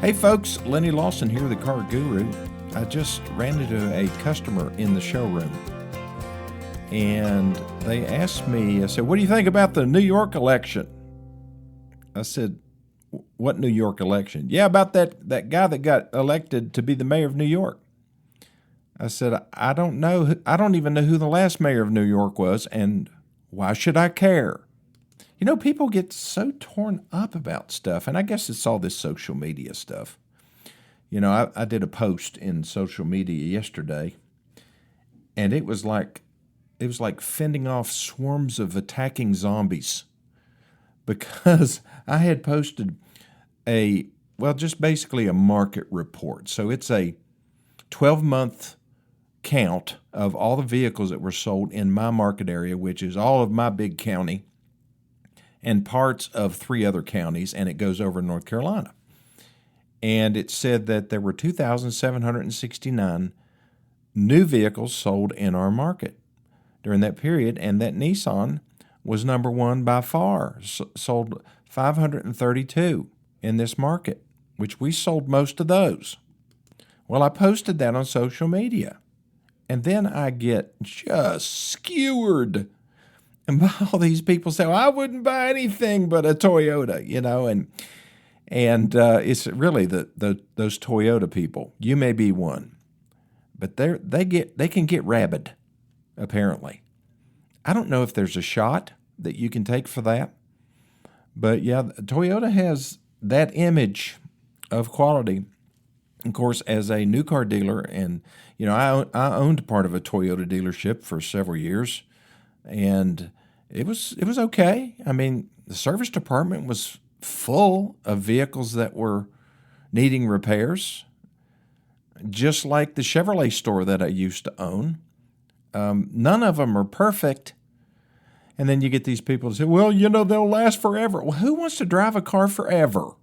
Hey folks, Lenny Lawson here, the Car Guru. I just ran into a customer in the showroom and they asked me, I said, what do you think about the New York election? I said, what New York election? Yeah, about that guy that got elected to be the mayor of New York. I said, I don't know. I don't even know who the last mayor of New York was, and why should I care? You know, people get so torn up about stuff, and I guess it's all this social media stuff. You know, I did a post in social media yesterday, and it was like fending off swarms of attacking zombies because I had posted just basically a market report. So it's a 12-month count of all the vehicles that were sold in my market area, which is all of my big county and parts of 3 other counties, and it goes over North Carolina. And it said that there were 2,769 new vehicles sold in our market during that period, and that Nissan was number one by far, sold 532 in this market, which we sold most of those. Well, I posted that on social media, and then I get just skewered. And all these people say, well, I wouldn't buy anything but a Toyota, you know, and it's really those Toyota people. You may be one, but they can get rabid, apparently. I don't know if there's a shot that you can take for that, but yeah, Toyota has that image of quality. Of course, as a new car dealer, and you know, I owned part of a Toyota dealership for several years, and it was okay. I mean, the service department was full of vehicles that were needing repairs, just like the Chevrolet store that I used to own. None of them are perfect. And then you get these people that say, well, you know, they'll last forever. Well, who wants to drive a car forever?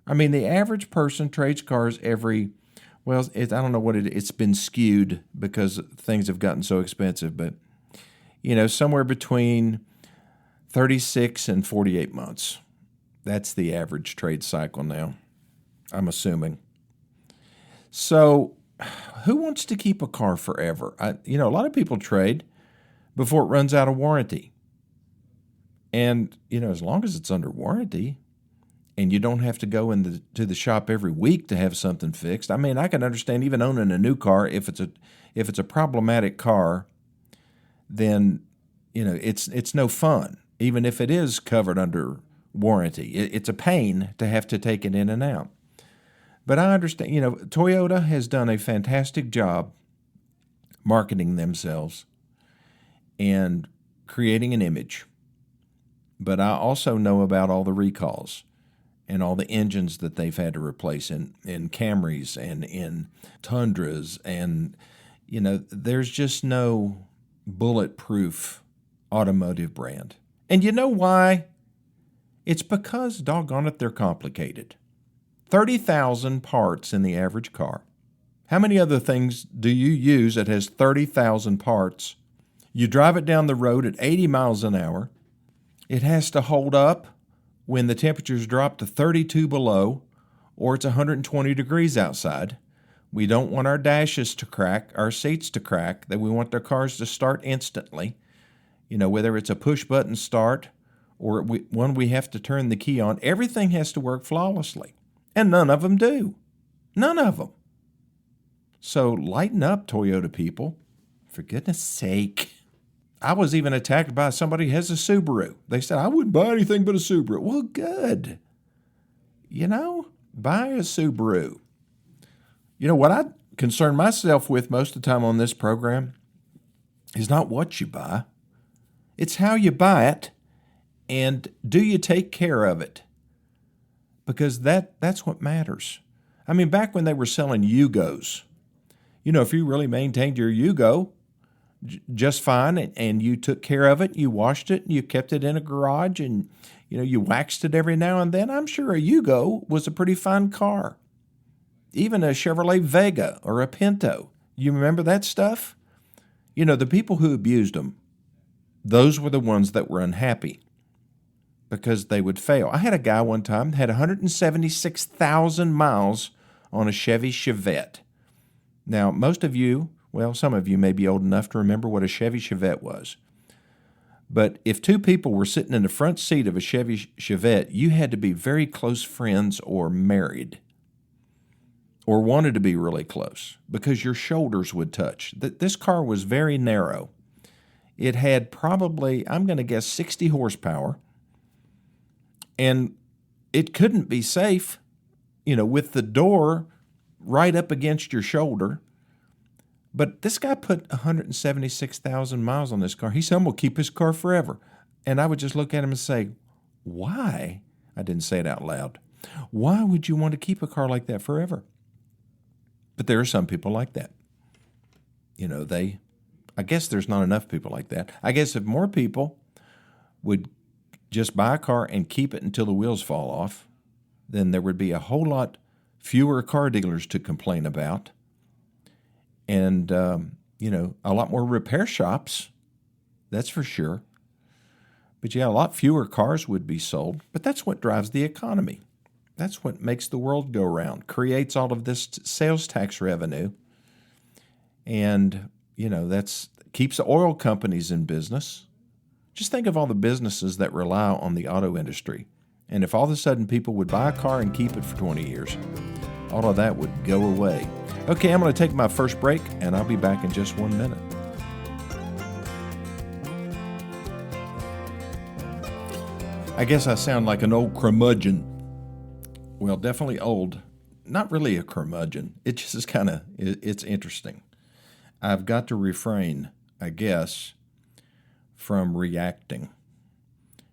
I mean, the average person trades cars I don't know what it's been skewed because things have gotten so expensive, but you know, somewhere between 36 and 48 months. That's the average trade cycle now, I'm assuming. So who wants to keep a car forever? A lot of people trade before it runs out of warranty. And, you know, as long as it's under warranty and you don't have to go to the shop every week to have something fixed. I mean, I can understand even owning a new car if it's a problematic car, then, you know, it's no fun, even if it is covered under warranty. It's a pain to have to take it in and out. But I understand, you know, Toyota has done a fantastic job marketing themselves and creating an image. But I also know about all the recalls and all the engines that they've had to replace in Camrys and in Tundras. And, you know, there's just no bulletproof automotive brand. And you know why? It's because, doggone it, they're complicated. 30,000 parts in the average car. How many other things do you use that has 30,000 parts? You drive it down the road at 80 miles an hour. It has to hold up when the temperatures drop to 32 below or it's 120 degrees outside. We don't want our dashes to crack, our seats to crack, that we want their cars to start instantly. You know, whether it's a push-button start or one we have to turn the key on, everything has to work flawlessly. And none of them do. None of them. So lighten up, Toyota people. For goodness sake. I was even attacked by somebody who has a Subaru. They said, I wouldn't buy anything but a Subaru. Well, good. You know, buy a Subaru. You know, what I concern myself with most of the time on this program is not what you buy. It's how you buy it, and do you take care of it? Because that's what matters. I mean, back when they were selling Yugos, you know, if you really maintained your Yugo just fine and you took care of it, you washed it, you kept it in a garage, and, you know, you waxed it every now and then, I'm sure a Yugo was a pretty fine car. Even a Chevrolet Vega or a Pinto. You remember that stuff? You know, the people who abused them, those were the ones that were unhappy. because they would fail. I had a guy one time had 176,000 miles on a Chevy Chevette. Now, most of you, well, some of you may be old enough to remember what a Chevy Chevette was. But if two people were sitting in the front seat of a Chevy Chevette, you had to be very close friends or married or wanted to be really close because your shoulders would touch. This car was very narrow. It had probably, I'm going to guess, 60 horsepower, and it couldn't be safe, with the door right up against your shoulder. But this guy put 176,000 miles on this car. He said, I'm going to keep his car forever. And I would just look at him and say, why? I didn't say it out loud. Why would you want to keep a car like that forever? But there are some people like that. I guess there's not enough people like that. I guess if more people would just buy a car and keep it until the wheels fall off, then there would be a whole lot fewer car dealers to complain about. And, a lot more repair shops, that's for sure. But yeah, a lot fewer cars would be sold. But that's what drives the economy. That's what makes the world go round, creates all of this sales tax revenue. And, that's keeps the oil companies in business. Just think of all the businesses that rely on the auto industry. And if all of a sudden people would buy a car and keep it for 20 years, all of that would go away. Okay, I'm going to take my first break, and I'll be back in just 1 minute. I guess I sound like an old curmudgeon. Well, definitely old. Not really a curmudgeon. It just is it's interesting. I've got to refrain, I guess, from reacting.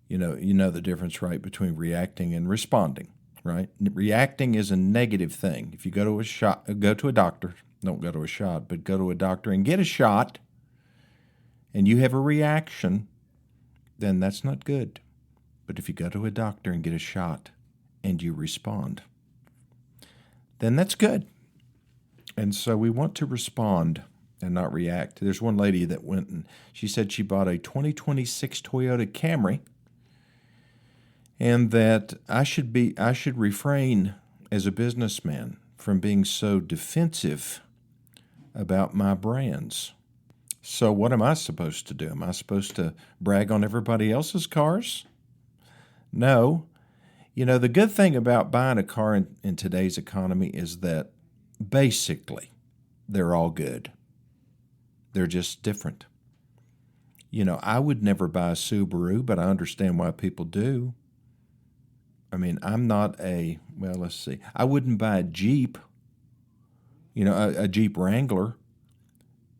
You know the difference, right, between reacting and responding. Right? Reacting is a negative thing. If you go to a doctor, don't go to a shot, but go to a doctor and get a shot, and you have a reaction, then that's not good. But if you go to a doctor and get a shot and you respond, then that's good. And so we want to respond and not react. There's one lady that went and she said she bought a 2026 Toyota Camry, and that I should refrain as a businessman from being so defensive about my brands. So what am I supposed to do? Am I supposed to brag on everybody else's cars? No. The good thing about buying a car in today's economy is that basically they're all good. They're just different. I would never buy a Subaru, but I understand why people do. I mean, I'm not I wouldn't buy a Jeep, a Jeep Wrangler,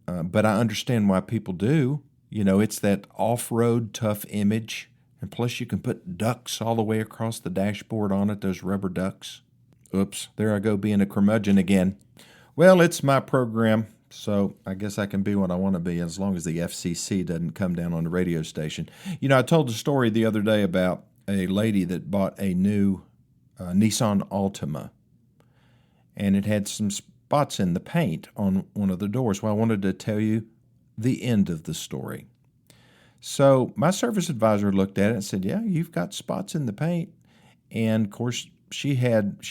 but I understand why people do. It's that off-road tough image, and plus you can put ducks all the way across the dashboard on it, those rubber ducks. Oops, there I go being a curmudgeon again. Well, it's my program, so I guess I can be what I want to be as long as the FCC doesn't come down on the radio station. I told a story the other day about a lady that bought a new Nissan Altima, and it had some spots in the paint on one of the doors. Well, I wanted to tell you the end of the story. So my service advisor looked at it and said, yeah, you've got spots in the paint. And, of course, she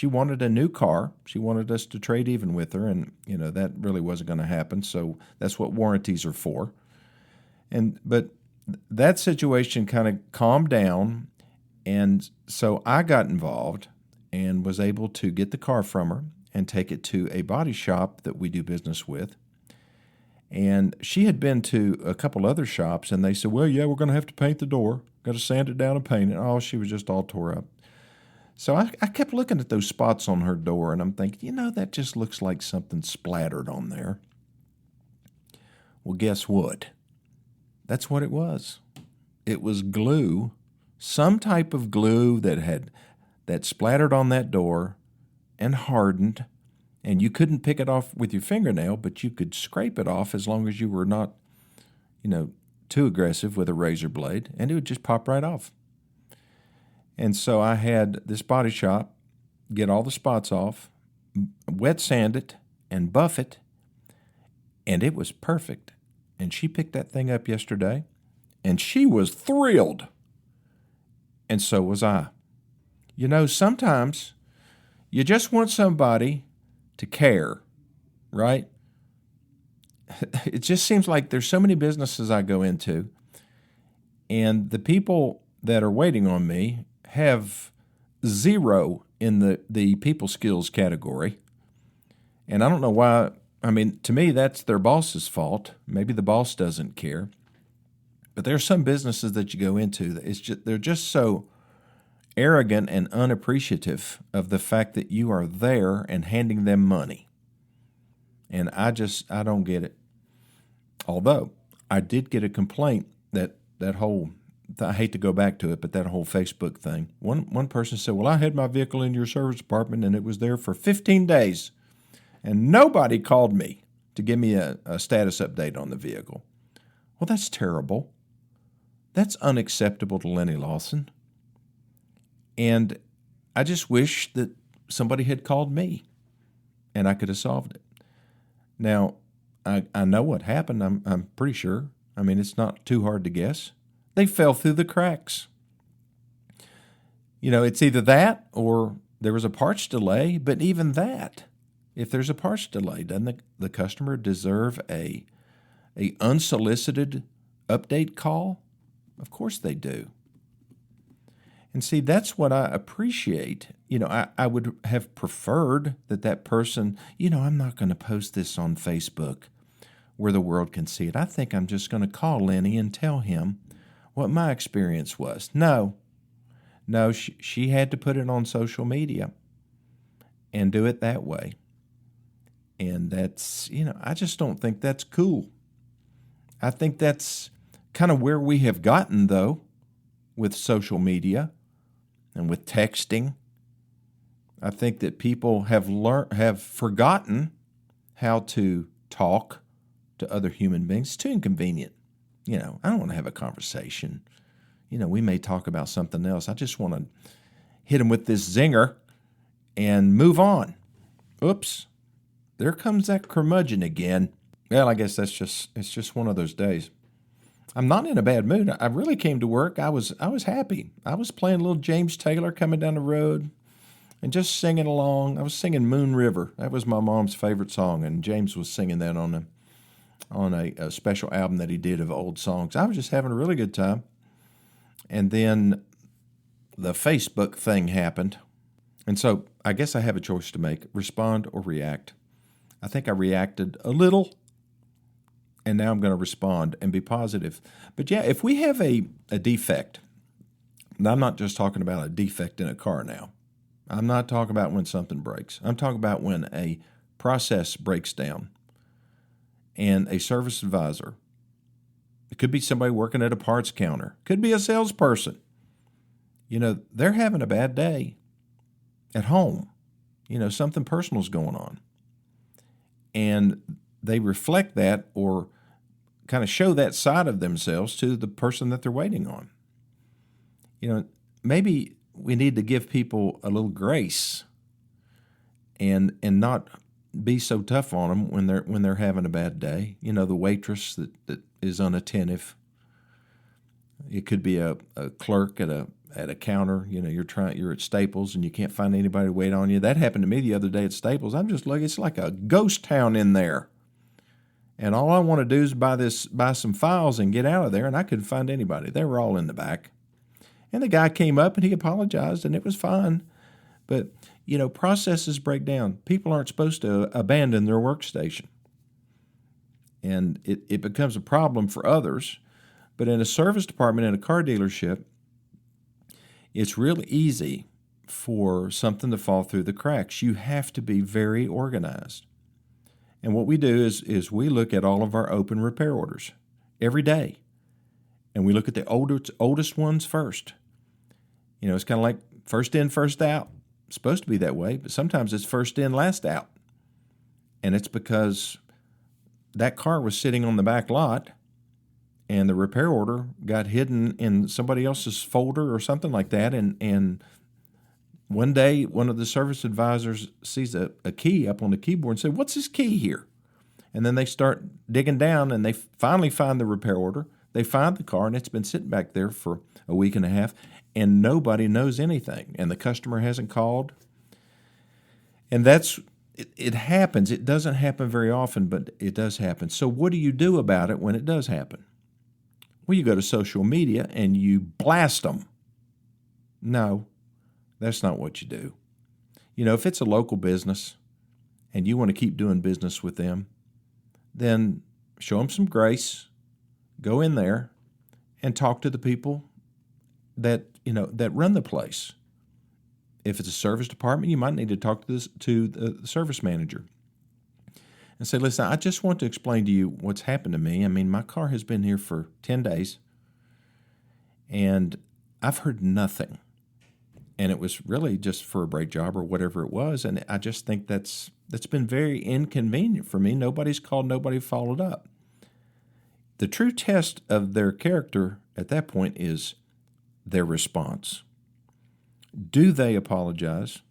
wanted a new car. She wanted us to trade even with her, and, that really wasn't going to happen, so that's what warranties are for. But that situation kind of calmed down. And so I got involved and was able to get the car from her and take it to a body shop that we do business with. And she had been to a couple other shops, and they said, well, yeah, we're going to have to paint the door. Got to sand it down and paint it. Oh, she was just all tore up. So I kept looking at those spots on her door, and I'm thinking, that just looks like something splattered on there. Well, guess what? That's what it was. It was glue. Some type of glue that splattered on that door and hardened, and you couldn't pick it off with your fingernail, but you could scrape it off as long as you were not, too aggressive with a razor blade, and it would just pop right off. And so I had this body shop get all the spots off, wet sand it, and buff it, and it was perfect. And she picked that thing up yesterday, and she was thrilled. and so was I. Sometimes you just want somebody to care, right? It just seems like there's so many businesses I go into, and the people that are waiting on me have zero in the people skills category. And I don't know why. I mean, to me, that's their boss's fault. Maybe the boss doesn't care. But there are some businesses that you go into that they're just so arrogant and unappreciative of the fact that you are there and handing them money. And I don't get it. Although I did get a complaint that whole, I hate to go back to it, but that whole Facebook thing. One person said, well, I had my vehicle in your service department and it was there for 15 days. And nobody called me to give me a status update on the vehicle. Well, that's terrible. That's unacceptable to Lenny Lawson. And I just wish that somebody had called me and I could have solved it. Now, I know what happened. I'm pretty sure. I mean, it's not too hard to guess. They fell through the cracks. It's either that or there was a parts delay, but even that, if there's a parts delay, doesn't the customer deserve a unsolicited update call? Of course they do. And see, that's what I appreciate. I would have preferred that person, I'm not going to post this on Facebook where the world can see it. I think I'm just going to call Lenny and tell him what my experience was. No, she had to put it on social media and do it that way. And that's, I just don't think that's cool. I think that's kind of where we have gotten, though, with social media and with texting. I think that people have forgotten how to talk to other human beings. It's too inconvenient. I don't want to have a conversation. We may talk about something else. I just want to hit them with this zinger and move on. Oops. There comes that curmudgeon again. Well, I guess it's just one of those days. I'm not in a bad mood. I really came to work. I was happy. I was playing a little James Taylor coming down the road and just singing along. I was singing Moon River. That was my mom's favorite song, and James was singing that on a special album that he did of old songs. I was just having a really good time. And then the Facebook thing happened. And so I guess I have a choice to make, respond or react. I think I reacted a little, and now I'm going to respond and be positive. But yeah, if we have a defect, and I'm not just talking about a defect in a car now. I'm not talking about when something breaks. I'm talking about when a process breaks down and a service advisor, it could be somebody working at a parts counter, could be a salesperson, they're having a bad day at home. Something personal's going on. And they reflect that or kind of show that side of themselves to the person that they're waiting on. Maybe we need to give people a little grace and not be so tough on them when they're having a bad day. The waitress that is unattentive. It could be a clerk at a counter. You're at Staples and you can't find anybody to wait on you. That happened to me the other day at Staples. I'm just looking, it's like a ghost town in there. And all I want to do is buy some files and get out of there, and I couldn't find anybody. They were all in the back. And the guy came up and he apologized, and it was fine. But, processes break down. People aren't supposed to abandon their workstation. And it becomes a problem for others. But in a service department, in a car dealership, it's really easy for something to fall through the cracks. You have to be very organized. And what we do is we look at all of our open repair orders every day. And we look at the oldest ones first. It's kind of like first in, first out. It's supposed to be that way, but sometimes it's first in, last out. And it's because that car was sitting on the back lot and the repair order got hidden in somebody else's folder or something like that. And one day, one of the service advisors sees a key up on the keyboard and said, "What's this key here?" And then they start digging down and they finally find the repair order. They find the car and it's been sitting back there for a week and a half. and nobody knows anything, and the customer hasn't called. And it happens. It doesn't happen very often, but it does happen. So what do you do about it when it does happen? Well, you go to social media and you blast them. No, that's not what you do. If it's a local business and you want to keep doing business with them, then show them some grace. Go in there and talk to the people that run the place. If it's a service department, you might need to talk to the service manager and say, listen, I just want to explain to you what's happened to me. I mean, my car has been here for 10 days, and I've heard nothing. And it was really just for a brake job or whatever it was, and I just think that's been very inconvenient for me. Nobody's called, nobody followed up. The true test of their character at that point is their response. Do they apologize?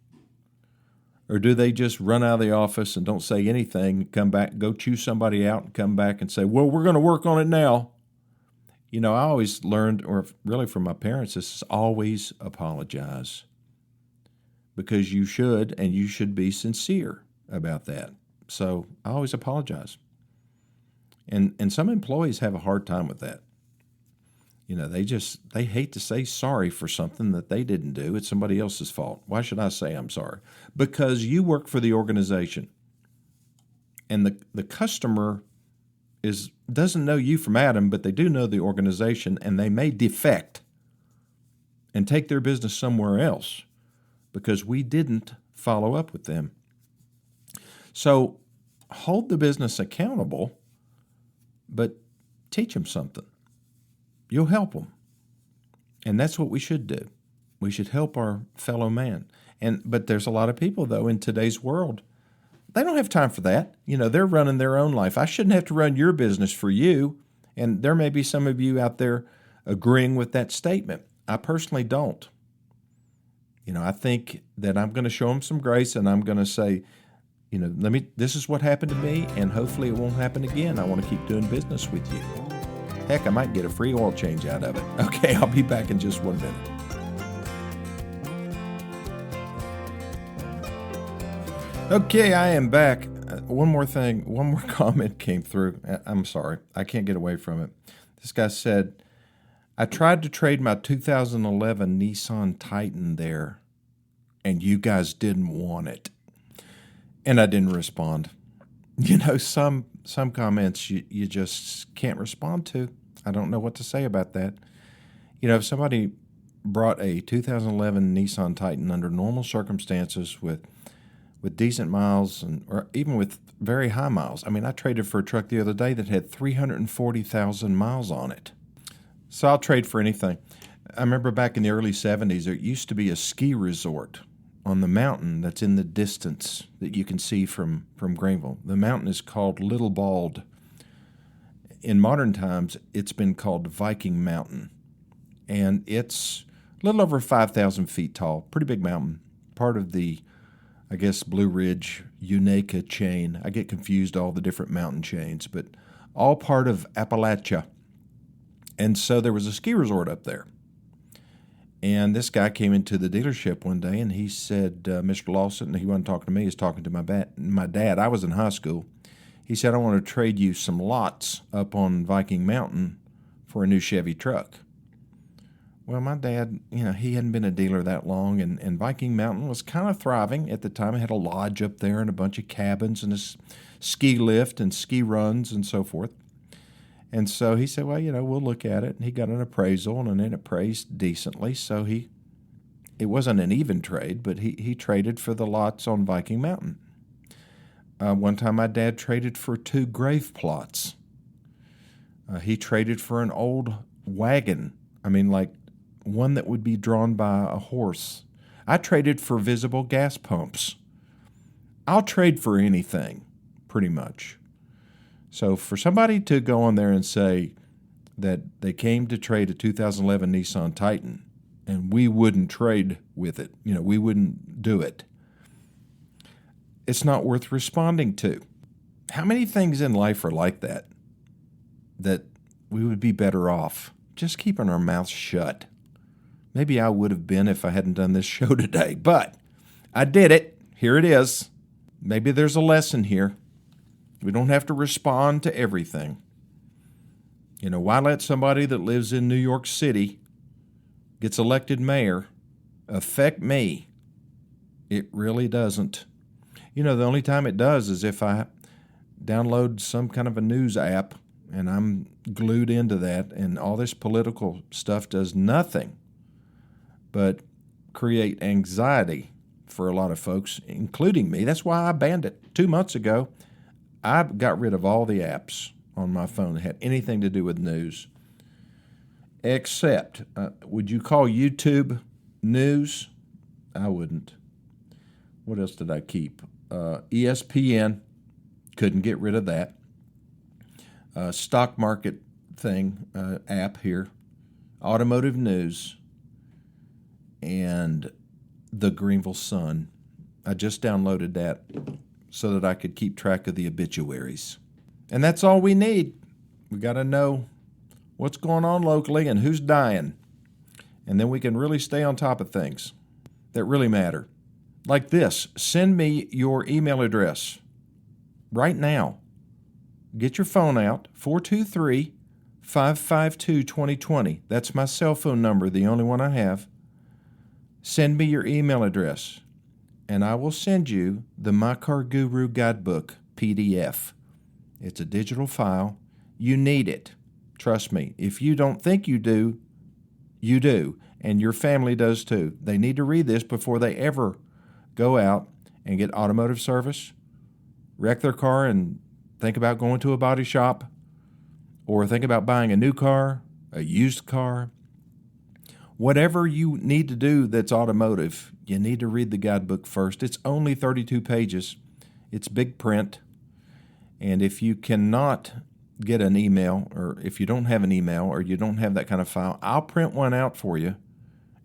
Or do they just run out of the office and don't say anything, come back, go chew somebody out and come back and say, well, we're going to work on it now? I always learned, or really from my parents, this is always apologize. Because you should, and you should be sincere about that. So I always apologize. And some employees have a hard time with that. They hate to say sorry for something that they didn't do. It's somebody else's fault. Why should I say I'm sorry? Because you work for the organization. And the customer doesn't know you from Adam, but they do know the organization, and they may defect and take their business somewhere else because we didn't follow up with them. So hold the business accountable, but teach them something. You'll help them. And that's what we should do. We should help our fellow man. But there's a lot of people, though, in today's world, they don't have time for that. They're running their own life. I shouldn't have to run your business for you. And there may be some of you out there agreeing with that statement. I personally don't. I think that I'm going to show them some grace, and I'm going to say, this is what happened to me, and hopefully it won't happen again. I want to keep doing business with you. Heck, I might get a free oil change out of it. Okay, I'll be back in just 1 minute. Okay, I am back. One more comment came through. I'm sorry, I can't get away from it. This guy said, I tried to trade my 2011 Nissan Titan there, and you guys didn't want it. And I didn't respond. Some comments you just can't respond to. I don't know what to say about that. If somebody brought a 2011 Nissan Titan under normal circumstances with decent miles or even with very high miles. I mean, I traded for a truck the other day that had 340,000 miles on it. So I'll trade for anything. I remember back in the early 70s, there used to be a ski resort on the mountain that's in the distance that you can see from Greenville. The mountain is called Little Bald. In modern times, it's been called Viking Mountain. And it's a little over 5,000 feet tall, pretty big mountain, part of the, I guess, Blue Ridge Unaka chain. I get confused all the different mountain chains, but all part of Appalachia. And so there was a ski resort up there. And this guy came into the dealership one day, and he said, Mr. Lawson, he wasn't talking to me, he was talking to my dad. I was in high school. He said, I want to trade you some lots up on Viking Mountain for a new Chevy truck. Well, my dad, he hadn't been a dealer that long, and Viking Mountain was kind of thriving at the time. It had a lodge up there and a bunch of cabins and a ski lift and ski runs and so forth. And so he said, well, we'll look at it. And he got an appraisal, and it appraised decently. So it wasn't an even trade, but he traded for the lots on Viking Mountain. One time my dad traded for 2 grave plots. He traded for an old wagon. I mean, like one that would be drawn by a horse. I traded for visible gas pumps. I'll trade for anything, pretty much. So for somebody to go on there and say that they came to trade a 2011 Nissan Titan and we wouldn't trade with it, we wouldn't do it, it's not worth responding to. How many things in life are like that we would be better off just keeping our mouths shut? Maybe I would have been if I hadn't done this show today, but I did it. Here it is. Maybe there's a lesson here. We don't have to respond to everything. Why let somebody that lives in New York City, gets elected mayor, affect me? It really doesn't. The only time it does is if I download some kind of a news app and I'm glued into that, and all this political stuff does nothing but create anxiety for a lot of folks, including me. That's why I banned it 2 months ago. I got rid of all the apps on my phone that had anything to do with news. Except, would you call YouTube news? I wouldn't. What else did I keep? ESPN, couldn't get rid of that. Stock market thing, app here. Automotive news. And the Greenville Sun. I just downloaded that so that I could keep track of the obituaries. And that's all we need. We got to know what's going on locally and who's dying. And then we can really stay on top of things that really matter. Like this, send me your email address right now. Get your phone out, 423-552-2020. That's my cell phone number, the only one I have. Send me your email address, and I will send you the My Car Guru Guidebook PDF. It's a digital file. You need it. Trust me. If you don't think you do, you do, and your family does too. They need to read this before they ever go out and get automotive service, wreck their car and think about going to a body shop, or think about buying a new car, a used car. Whatever you need to do that's automotive, you need to read the guidebook first. It's only 32 pages. It's big print. And if you cannot get an email, or if you don't have an email, or you don't have that kind of file, I'll print one out for you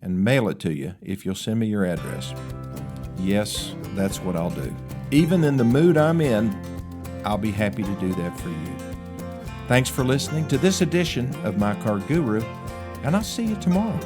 and mail it to you if you'll send me your address. Yes, that's what I'll do. Even in the mood I'm in, I'll be happy to do that for you. Thanks for listening to this edition of My Car Guru, and I'll see you tomorrow.